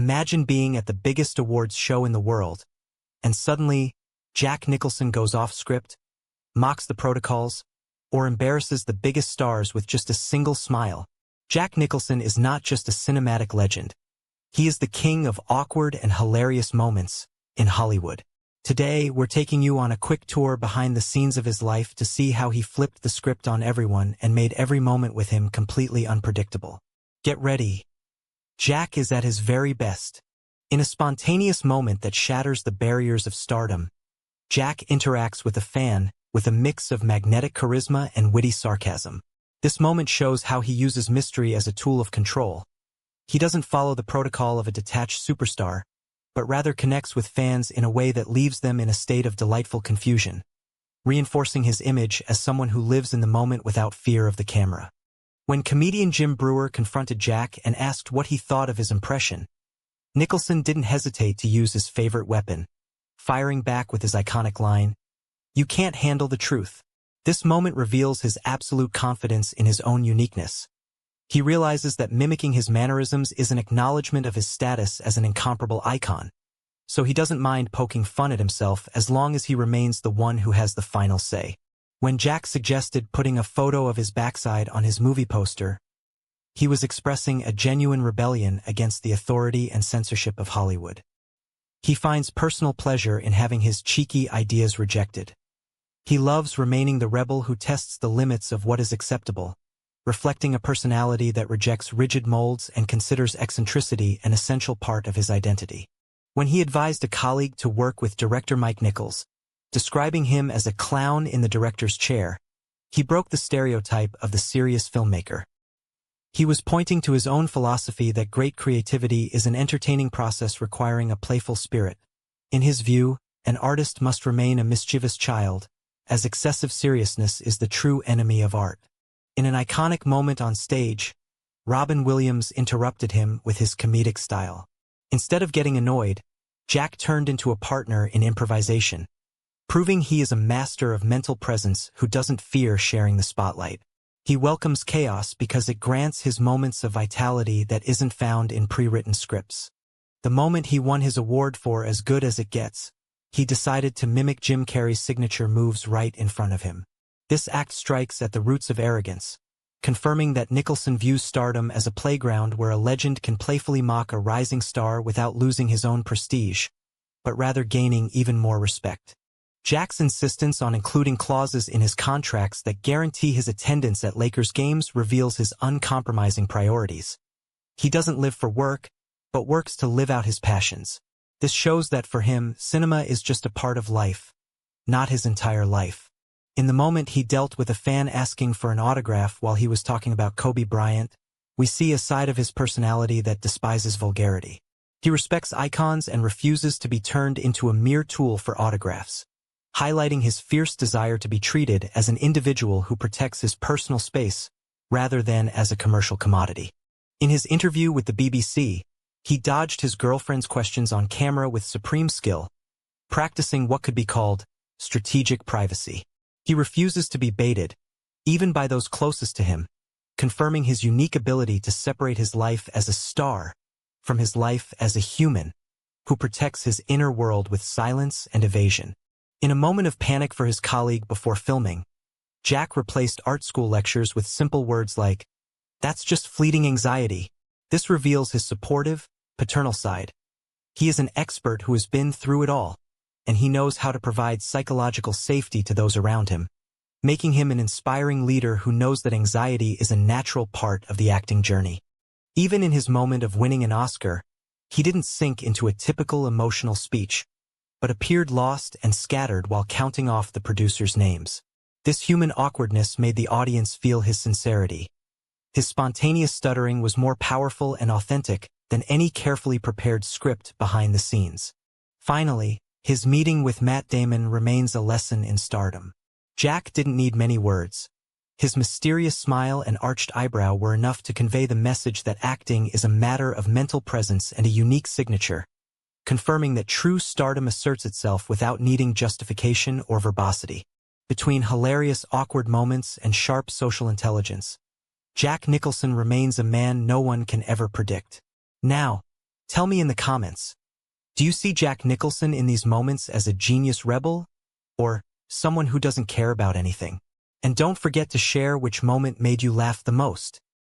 Imagine being at the biggest awards show in the world, and suddenly, Jack Nicholson goes off script, mocks the protocols, or embarrasses the biggest stars with just a single smile. Jack Nicholson is not just a cinematic legend. He is the king of awkward and hilarious moments in Hollywood. Today, we're taking you on a quick tour behind the scenes of his life to see how he flipped the script on everyone and made every moment with him completely unpredictable. Get ready. Jack is at his very best. In a spontaneous moment that shatters the barriers of stardom, Jack interacts with a fan with a mix of magnetic charisma and witty sarcasm. This moment shows how he uses mystery as a tool of control. He doesn't follow the protocol of a detached superstar, but rather connects with fans in a way that leaves them in a state of delightful confusion, reinforcing his image as someone who lives in the moment without fear of the camera. When comedian Jim Breuer confronted Jack and asked what he thought of his impression, Nicholson didn't hesitate to use his favorite weapon, firing back with his iconic line, "You can't handle the truth." This moment reveals his absolute confidence in his own uniqueness. He realizes that mimicking his mannerisms is an acknowledgement of his status as an incomparable icon, so he doesn't mind poking fun at himself as long as he remains the one who has the final say. When Jack suggested putting a photo of his backside on his movie poster, he was expressing a genuine rebellion against the authority and censorship of Hollywood. He finds personal pleasure in having his cheeky ideas rejected. He loves remaining the rebel who tests the limits of what is acceptable, reflecting a personality that rejects rigid molds and considers eccentricity an essential part of his identity. When he advised a colleague to work with director Mike Nichols, describing him as a clown in the director's chair, he broke the stereotype of the serious filmmaker. He was pointing to his own philosophy that great creativity is an entertaining process requiring a playful spirit. In his view, an artist must remain a mischievous child, as excessive seriousness is the true enemy of art. In an iconic moment on stage, Robin Williams interrupted him with his comedic style. Instead of getting annoyed, Jack turned into a partner in improvisation, proving he is a master of mental presence who doesn't fear sharing the spotlight. He welcomes chaos because it grants his moments of vitality that isn't found in pre-written scripts. The moment he won his award for As Good as It Gets, he decided to mimic Jim Carrey's signature moves right in front of him. This act strikes at the roots of arrogance, confirming that Nicholson views stardom as a playground where a legend can playfully mock a rising star without losing his own prestige, but rather gaining even more respect. Jack's insistence on including clauses in his contracts that guarantee his attendance at Lakers games reveals his uncompromising priorities. He doesn't live for work, but works to live out his passions. This shows that for him, cinema is just a part of life, not his entire life. In the moment he dealt with a fan asking for an autograph while he was talking about Kobe Bryant, we see a side of his personality that despises vulgarity. He respects icons and refuses to be turned into a mere tool for autographs, highlighting his fierce desire to be treated as an individual who protects his personal space rather than as a commercial commodity. In his interview with the BBC, he dodged his girlfriend's questions on camera with supreme skill, practicing what could be called strategic privacy. He refuses to be baited, even by those closest to him, confirming his unique ability to separate his life as a star from his life as a human who protects his inner world with silence and evasion. In a moment of panic for his colleague before filming, Jack replaced art school lectures with simple words like, "That's just fleeting anxiety." This reveals his supportive, paternal side. He is an expert who has been through it all, and he knows how to provide psychological safety to those around him, making him an inspiring leader who knows that anxiety is a natural part of the acting journey. Even in his moment of winning an Oscar, he didn't sink into a typical emotional speech, but appeared lost and scattered while counting off the producers' names. This human awkwardness made the audience feel his sincerity. His spontaneous stuttering was more powerful and authentic than any carefully prepared script behind the scenes. Finally, his meeting with Matt Damon remains a lesson in stardom. Jack didn't need many words. His mysterious smile and arched eyebrow were enough to convey the message that acting is a matter of mental presence and a unique signature, confirming that true stardom asserts itself without needing justification or verbosity. Between hilarious awkward moments and sharp social intelligence, Jack Nicholson remains a man no one can ever predict. Now, Tell me in the comments. Do you see Jack Nicholson in these moments as a genius rebel, or someone who doesn't care about anything? And don't forget to share which moment made you laugh the most.